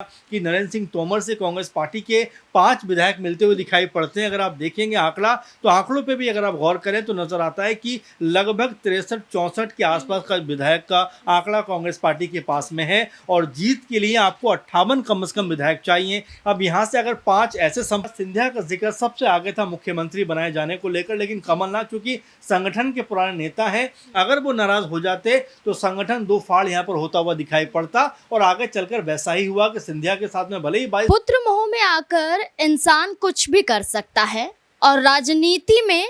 कि नरेंद्र सिंह तोमर से कांग्रेस पार्टी के 5 विधायक मिलते हुए दिखाई पड़ते हैं। अगर आप देखेंगे आंकड़ा, तो आंकड़ों पे भी अगर आप गौर करें तो नजर आता है कि लगभग 63-64 के आसपास का विधायक का आंकड़ा कांग्रेस पार्टी के पास में है और जीत के लिए आपको 58 कम से कम विधायक चाहिए। अब यहाँ से अगर 5 ऐसे सिंधिया का जिक्र सबसे आगे था मुख्यमंत्री बनाए जाने को लेकर, लेकिन कमलनाथ चूंकि संगठन के पुराने नेता हैं, अगर वो नाराज हो जाते तो संगठन दो फाड़ यहाँ पर होता हुआ दिखाई पड़ता और आगे चलकर वैसा ही हुआ कि सिंधिया के साथ में भले ही 22 पुत्र मोह में आकर इंसान कुछ भी कर सकता है और राजनीति में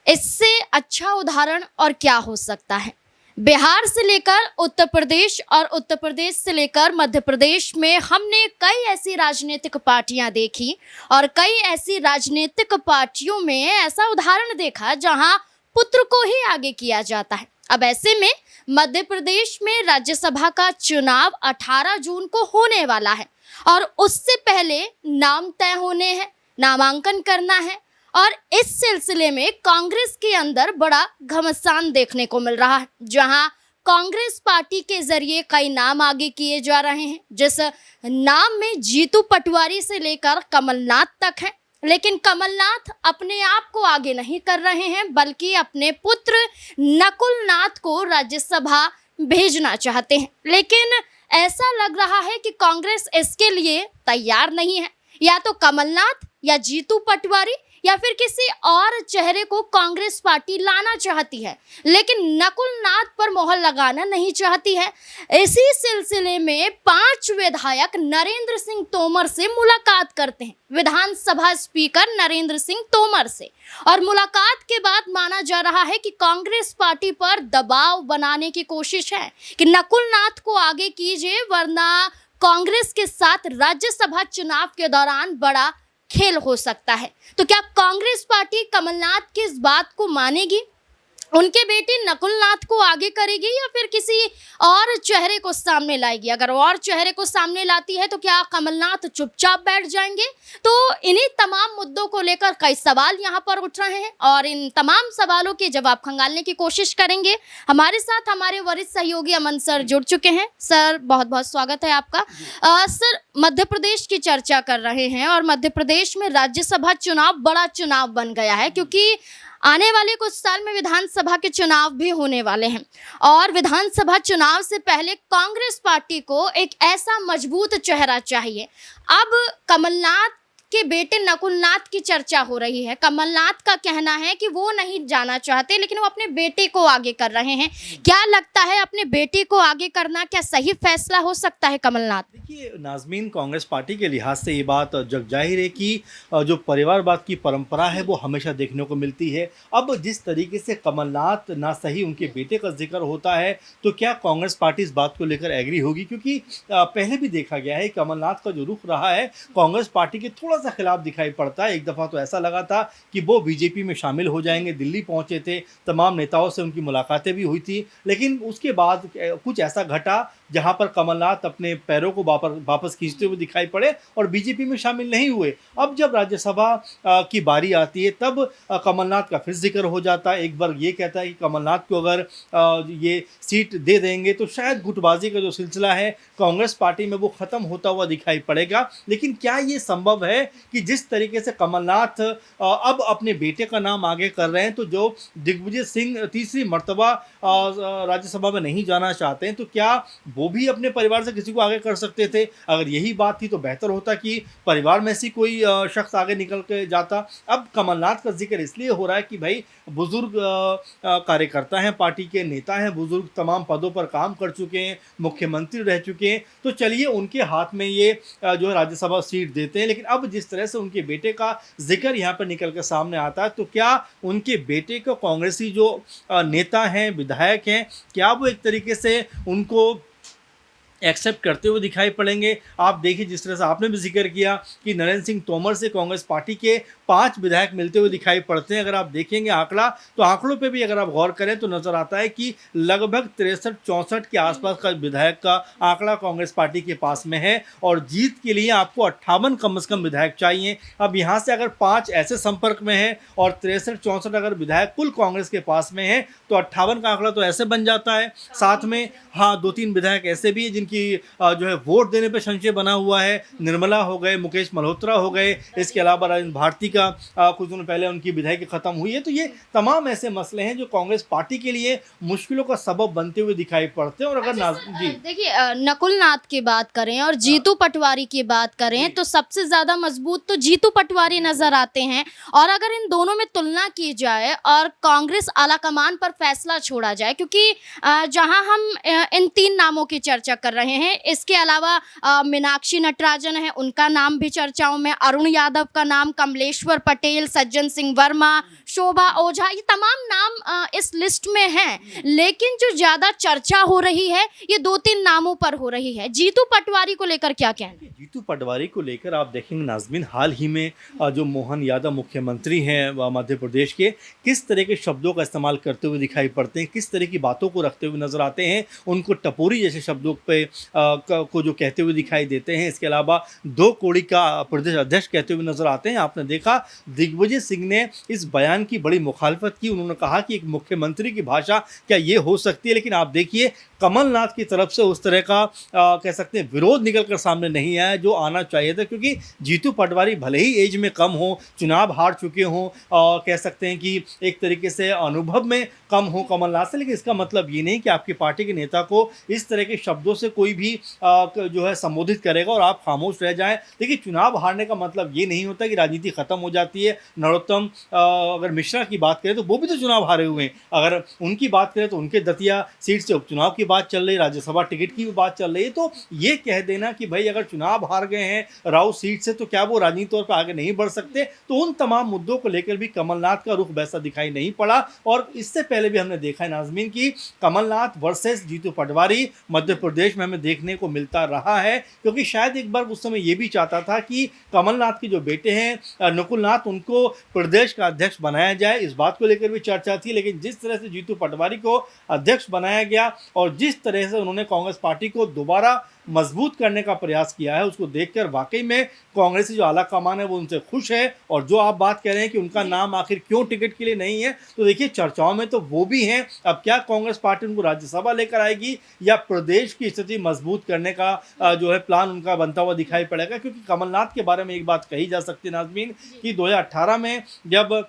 इससे अच्छा उदाहरण और क्या हो सकता है। बिहार से लेकर उत्तर प्रदेश और उत्तर प्रदेश से लेकर मध्य प्रदेश में हमने कई ऐसी राजनीतिक पार्टियां देखी और कई ऐसी राजनीतिक पार्टियों में ऐसा उदाहरण देखा जहां पुत्र को ही आगे किया जाता है। अब ऐसे में मध्य प्रदेश में राज्यसभा का चुनाव 18 जून को होने वाला है और उससे पहले नाम तय होने हैं, नामांकन करना है और इस सिलसिले में कांग्रेस के अंदर बड़ा घमासान देखने को मिल रहा है, जहां कांग्रेस पार्टी के जरिए कई नाम आगे किए जा रहे हैं, जिस नाम में जीतू पटवारी से लेकर कमलनाथ तक है। लेकिन कमलनाथ अपने आप को आगे नहीं कर रहे हैं, बल्कि अपने पुत्र नकुल नाथ को राज्यसभा भेजना चाहते हैं। लेकिन ऐसा लग रहा है कि कांग्रेस इसके लिए तैयार नहीं है। या तो कमलनाथ या जीतू पटवारी या फिर किसी और चेहरे को कांग्रेस पार्टी लाना चाहती है, लेकिन नकुल नाथ पर मोहर लगाना नहीं चाहती है। इसी सिलसिले में 5 विधायक नरेंद्र सिंह तोमर से मुलाकात करते हैं, विधानसभा स्पीकर नरेंद्र सिंह तोमर से, और मुलाकात के बाद माना जा रहा है कि कांग्रेस पार्टी पर दबाव बनाने की कोशिश है कि नकुल नाथ को आगे कीजिए, वरना कांग्रेस के साथ राज्यसभा चुनाव के दौरान बड़ा खेल हो सकता है। तो क्या कांग्रेस पार्टी कमलनाथ की इस बात को मानेगी, उनके बेटे नकुल नाथ को आगे करेगी, या फिर किसी और चेहरे को सामने लाएगी? अगर और चेहरे को सामने लाती है तो क्या कमलनाथ चुपचाप बैठ जाएंगे? तो इन्हीं तमाम मुद्दों को लेकर कई सवाल यहाँ पर उठ रहे हैं और इन तमाम सवालों के जवाब खंगालने की कोशिश करेंगे। हमारे साथ हमारे वरिष्ठ सहयोगी अमन सर जुड़ चुके हैं। सर, बहुत बहुत स्वागत है आपका। सर, मध्य प्रदेश की चर्चा कर रहे हैं और मध्य प्रदेश में राज्यसभा चुनाव बड़ा चुनाव बन गया है, क्योंकि आने वाले कुछ साल में विधानसभा के चुनाव भी होने वाले हैं और विधानसभा चुनाव से पहले कांग्रेस पार्टी को एक ऐसा मजबूत चेहरा चाहिए। अब कमलनाथ के बेटे नकुल नाथ की चर्चा हो रही है। कमलनाथ का कहना है कि वो नहीं जाना चाहते, लेकिन वो अपने बेटे को आगे कर रहे हैं। क्या लगता है, अपने बेटे को आगे करना क्या सही फैसला हो सकता है कमलनाथ? देखिए नाजमीन, कांग्रेस पार्टी के लिहाज से ये बात जग जाहिर है कि जो परिवारवाद की परंपरा है वो हमेशा देखने को मिलती है। अब जिस तरीके से कमलनाथ ना सही उनके बेटे का जिक्र होता है, तो क्या कांग्रेस पार्टी इस बात को लेकर एग्री होगी? क्योंकि पहले भी देखा गया है कमलनाथ का जो रुख रहा है कांग्रेस पार्टी के थोड़ा सा खिलाफ दिखाई पड़ता है। एक दफ़ा तो ऐसा लगा था कि वो बीजेपी में शामिल हो जाएंगे, दिल्ली पहुंचे थे, तमाम नेताओं से उनकी मुलाकातें भी हुई थी, लेकिन उसके बाद कुछ ऐसा घटा जहां पर कमलनाथ अपने पैरों को वापस खींचते हुए दिखाई पड़े और बीजेपी में शामिल नहीं हुए। अब जब राज्यसभा की बारी आती है तब कमलनाथ का फिर जिक्र हो जाता है। एक बार ये कहता है कि कमलनाथ को अगर ये सीट दे देंगे तो शायद गुटबाजी का जो सिलसिला है कांग्रेस पार्टी में वो ख़त्म होता हुआ दिखाई पड़ेगा। लेकिन क्या ये संभव है कि जिस तरीके से कमलनाथ अब अपने बेटे का नाम आगे कर रहे हैं, तो जो दिग्विजय सिंह तीसरी मर्तबा राज्यसभा में नहीं जाना चाहते हैं, तो क्या वो भी अपने परिवार से किसी को आगे कर सकते थे? अगर यही बात थी तो बेहतर होता कि परिवार में से कोई शख्स आगे निकल के जाता। अब कमलनाथ का जिक्र इसलिए हो रहा है कि भाई बुजुर्ग कार्यकर्ता हैं, पार्टी के नेता हैं, बुजुर्ग तमाम पदों पर काम कर चुके हैं, मुख्यमंत्री रह चुके हैं, तो चलिए उनके हाथ में ये जो है राज्यसभा सीट देते हैं। लेकिन अब जिस तरह से उनके बेटे का जिक्र यहाँ पर निकल कर सामने आता है, तो क्या उनके बेटे को कांग्रेसी जो नेता हैं, विधायक हैं, क्या वो एक तरीके से उनको एक्सेप्ट करते हुए दिखाई पड़ेंगे? आप देखिए जिस तरह से आपने भी जिक्र किया कि नरेंद्र सिंह तोमर से कांग्रेस पार्टी के 5 विधायक मिलते हुए दिखाई पड़ते हैं। अगर आप देखेंगे आंकड़ा, तो आंकड़ों पे भी अगर आप गौर करें तो नजर आता है कि लगभग 63-64 के आसपास का विधायक का आंकड़ा कांग्रेस पार्टी के पास में है और जीत के लिए आपको 58 कम से कम विधायक चाहिए। अब यहाँ से अगर 5 ऐसे संपर्क में है और 63-64 अगर विधायक कुल कांग्रेस के पास में है, तो 58 का आंकड़ा तो ऐसे बन जाता है। साथ में हाँ 2-3 विधायक ऐसे भी हैं जिनके इनकी जो है वोट देने पे संशय बना हुआ है। निर्मला हो गए, मुकेश मल्होत्रा हो गए, इसके अलावा राजेंद्र भारती का कुछ दिनों पहले उनकी विधायकी खत्म हुई है। तो ये तमाम ऐसे मसले हैं जो कांग्रेस पार्टी के लिए मुश्किलों का सबब बनते हुए दिखाई पड़ते हैं। और अगर जी देखिए नकुल नाथ की बात करें और जीतू पटवारी की बात करें तो सबसे ज्यादा मजबूत तो जीतू पटवारी नजर आते हैं। और अगर इन दोनों में तुलना की जाए और कांग्रेस आलाकमान पर फैसला छोड़ा जाए, क्योंकि जहां हम इन 3 नामों की चर्चा कर रहे हैं, इसके अलावा मीनाक्षी नटराजन है, उनका नाम भी चर्चाओं में, अरुण यादव का नाम, कमलेश्वर पटेल, सज्जन सिंह वर्मा, शोभा ओझा, ये तमाम नाम इस लिस्ट में हैं। लेकिन जो ज्यादा चर्चा हो रही है ये 2-3 नामों पर हो रही है। जीतू पटवारी को लेकर क्या कहना है? जीतू पटवारी को लेकर आप देखेंगे नाज़मीन, हाल ही में जो मोहन यादव मुख्यमंत्री हैं मध्य प्रदेश के, किस तरह के शब्दों का इस्तेमाल करते हुए दिखाई पड़ते हैं, किस तरह की बातों को रखते हुए नजर आते हैं, उनको टपोरी जैसे शब्दों पे को जो कहते हुए दिखाई देते हैं। इसके अलावा 2 कौड़ी का प्रदेश अध्यक्ष कहते हुए नजर आते हैं। आपने देखा दिग्विजय सिंह ने इस बयान की बड़ी मुखालफत की। उन्होंने कहा कि एक मुख्यमंत्री की भाषा क्या ये हो सकती है। लेकिन आप देखिए कमलनाथ की तरफ से उस तरह का कह सकते हैं विरोध निकल कर सामने नहीं आया जो आना चाहिए था, क्योंकि जीतू पटवारी भले ही एज में कम हो, चुनाव हार चुके हों, कह सकते हैं कि एक तरीके से अनुभव में कम हो कमलनाथ से, लेकिन इसका मतलब ये नहीं कि आपकी पार्टी के नेता को इस तरह के शब्दों से कोई भी जो है संबोधित करेगा और आप खामोश रह जाएं। देखिए चुनाव हारने का मतलब ये नहीं होता कि राजनीति खत्म हो जाती है। नरोत्तम अगर मिश्रा की बात करें तो वो भी तो चुनाव हारे हुए हैं। अगर उनकी बात करें तो उनके दतिया सीट से उपचुनाव की बात चल रही है, राज्यसभा टिकट की भी बात चल रही है। तो ये कह देना कि भाई अगर चुनाव हार गए हैं राव सीट से तो क्या वो राजनीतिक तौर पर आगे नहीं बढ़ सकते, तो उन तमाम मुद्दों को लेकर भी कमलनाथ का रुख वैसा दिखाई नहीं पड़ा। और इससे पहले भी हमने देखा है नाज़मीन की कमलनाथ वर्सेस जीतू पटवारी मध्य प्रदेश में हमें देखने को मिलता रहा है, क्योंकि शायद एक बार उस समय ये भी चाहता था कि कमलनाथ के जो बेटे हैं नकुल नाथ, उनको प्रदेश का अध्यक्ष बनाया जाए। इस बात को लेकर भी चर्चा थी। लेकिन जिस तरह से जीतू पटवारी को अध्यक्ष बनाया गया और जिस तरह से उन्होंने कांग्रेस पार्टी को दोबारा मजबूत करने का प्रयास किया है, उसको देखकर वाकई में कांग्रेस की जो आला कमान है वो उनसे खुश है। और जो आप बात कह रहे हैं कि उनका नाम आखिर क्यों टिकट के लिए नहीं है, तो देखिए चर्चाओं में तो वो भी हैं। अब क्या कांग्रेस पार्टी उनको राज्यसभा लेकर आएगी या प्रदेश की स्थिति मजबूत करने का जो है प्लान उनका बनता हुआ दिखाई पड़ेगा। क्योंकि कमलनाथ के बारे में एक बात कही जा सकती है नाज़मीन कि 2018 में जब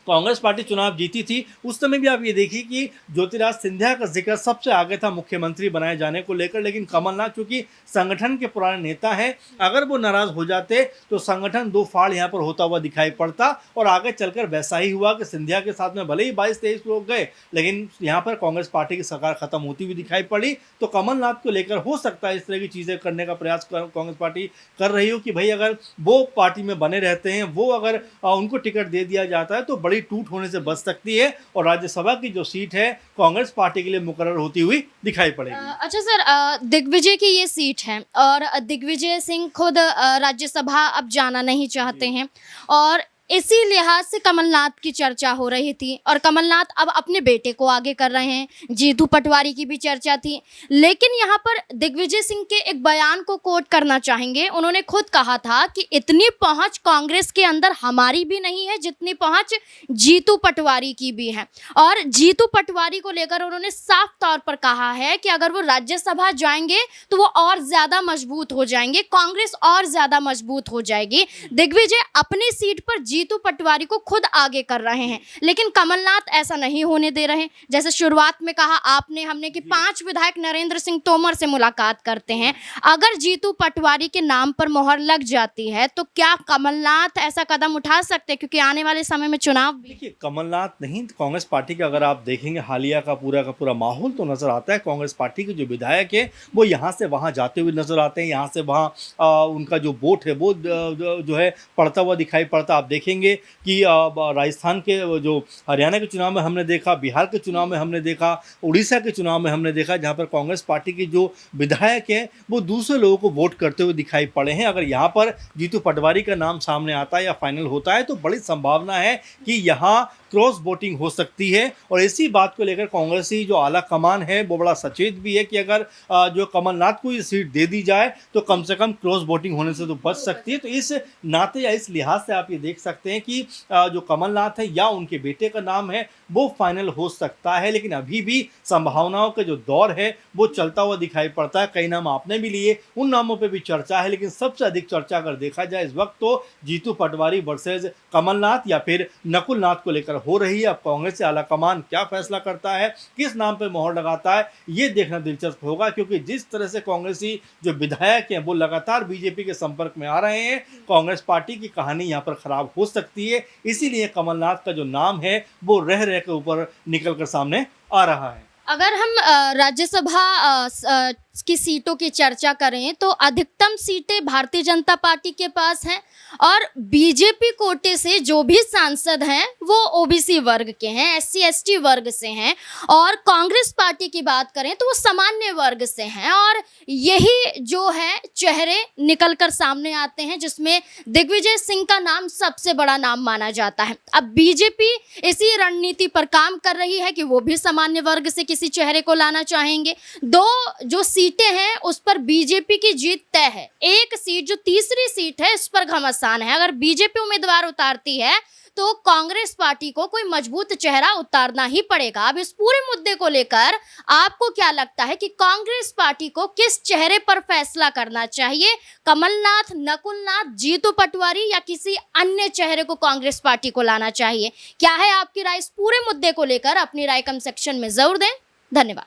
कांग्रेस पार्टी चुनाव जीती थी उस समय भी आप ये देखिए कि ज्योतिराज सिंधिया का जिक्र सबसे आगे था मुख्यमंत्री बनाए जाने को लेकर। लेकिन कमलनाथ चूंकि संगठन के पुराने नेता हैं, अगर वो नाराज हो जाते तो संगठन 2 फाड़ यहाँ पर होता हुआ दिखाई पड़ता। और आगे चलकर वैसा ही हुआ कि सिंधिया के साथ में भले ही 22-23 लोग गए, लेकिन यहाँ पर कांग्रेस पार्टी की सरकार खत्म होती हुई दिखाई पड़ी। तो कमलनाथ को लेकर हो सकता है इस तरह की चीज़ें करने का प्रयास कांग्रेस पार्टी कर रही हो कि भाई अगर वो पार्टी में बने रहते हैं, वो अगर उनको टिकट दे दिया जाता है तो बड़ी टूट होने से बच सकती है और राज्यसभा की जो सीट है कांग्रेस पार्टी के लिए मुकर्रर होती हुई दिखाई पड़ेगी। अच्छा सर, दिग्विजय की ये सीट है और दिग्विजय सिंह खुद राज्यसभा अब जाना नहीं चाहते हैं और इसी लिहाज से कमलनाथ की चर्चा हो रही थी और कमलनाथ अब अपने बेटे को आगे कर रहे हैं। जीतू पटवारी की भी चर्चा थी, लेकिन यहाँ पर दिग्विजय सिंह के एक बयान को कोट करना चाहेंगे। उन्होंने खुद कहा था कि इतनी पहुंच कांग्रेस के अंदर हमारी भी नहीं है जितनी पहुंच जीतू पटवारी की भी है। और जीतू पटवारी को लेकर उन्होंने साफ तौर पर कहा है कि अगर वो राज्यसभा जाएंगे तो वो और ज़्यादा मजबूत हो जाएंगे, कांग्रेस और ज़्यादा मजबूत हो जाएगी। दिग्विजय अपनी सीट पर जीतू पटवारी को खुद आगे कर रहे हैं, लेकिन कमलनाथ ऐसा नहीं होने दे रहे हैं। जैसे शुरुआत में कहा हमने कि 5 विधायक नरेंद्र सिंह तोमर से मुलाकात करते हैं। अगर जीतू पटवारी के नाम पर मोहर लग जाती है तो क्या कमलनाथ ऐसा कदम उठा सकते हैं, क्योंकि आने वाले समय में चुनाव भी। देखिए कमलनाथ नहीं, कांग्रेस पार्टी का अगर आप देखेंगे हालिया का पूरा माहौल तो नजर आता है। कांग्रेस पार्टी के जो विधायक है वो यहाँ से वहाँ जाते हुए नजर आते हैं, यहाँ से वहाँ उनका जो वोट है वो जो है पड़ता हुआ दिखाई पड़ता। आप देखेंगे कि राजस्थान के जो हरियाणा के चुनाव में हमने देखा, बिहार के चुनाव में हमने देखा, उड़ीसा के चुनाव में हमने देखा, जहाँ पर कांग्रेस पार्टी के जो विधायक हैं वो दूसरे लोगों को वोट करते हुए दिखाई पड़े हैं। अगर यहाँ पर जीतू पटवारी का नाम सामने आता है या फाइनल होता है तो बड़ी संभावना है कि यहाँ क्रॉस वोटिंग हो सकती है। और इसी बात को लेकर कांग्रेसी जो आला कमान है वो बड़ा सचेत भी है कि अगर जो कमलनाथ को ये सीट दे दी जाए तो कम से कम क्रॉस वोटिंग होने से तो बच सकती है। तो इस नाते या इस लिहाज से आप ये देख सकते हैं कि जो कमलनाथ है या उनके बेटे का नाम है वो फाइनल हो सकता है, लेकिन अभी भी संभावनाओं का जो दौर है वो चलता हुआ दिखाई पड़ता है। कई नाम आपने भी लिए, उन नामों पे भी चर्चा है, लेकिन सबसे अधिक चर्चा अगर देखा जाए इस वक्त तो जीतू पटवारी वर्सेस कमलनाथ या फिर नकुल नाथ को लेकर हो रही है। अब कांग्रेस से आला कमान क्या फैसला करता है, किस नाम पे मोहर लगाता है, ये देखना दिलचस्प होगा, क्योंकि जिस तरह से कांग्रेसी जो विधायक हैं वो लगातार बीजेपी के संपर्क में आ रहे हैं, कांग्रेस पार्टी की कहानी यहाँ पर खराब हो सकती है। इसीलिए कमलनाथ का जो नाम है वो रह रह के ऊपर निकल कर सामने आ रहा है। अगर हम राज्यसभा की सीटों की चर्चा करें तो अधिकतम सीटें भारतीय जनता पार्टी के पास हैं और बीजेपी कोटे से जो भी सांसद हैं वो ओबीसी वर्ग के हैं, एससी एसटी वर्ग से हैं, और कांग्रेस पार्टी की बात करें तो वो सामान्य वर्ग से हैं। और यही जो है चेहरे निकल कर सामने आते हैं, जिसमें दिग्विजय सिंह का नाम सबसे बड़ा नाम माना जाता है। अब बीजेपी इसी रणनीति पर काम कर रही है कि वो भी सामान्य वर्ग से किसी चेहरे को लाना चाहेंगे। दो जो सीटें हैं उस पर बीजेपी की जीत तय है। एक सीट जो तीसरी सीट है इस पर घमासान है। अगर बीजेपी उम्मीदवार उतारती है तो कांग्रेस पार्टी को कोई मजबूत चेहरा उतारना ही पड़ेगा। अब इस पूरे मुद्दे को लेकर आपको क्या लगता है कि कांग्रेस पार्टी को किस चेहरे पर फैसला करना चाहिए? कमलनाथ, नकुलनाथ, जीतू पटवारी या किसी अन्य चेहरे को कांग्रेस पार्टी को लाना चाहिए? क्या है आपकी राय इस पूरे मुद्दे को लेकर? अपनी राय कमेंट सेक्शन में जरूर दें। धन्यवाद।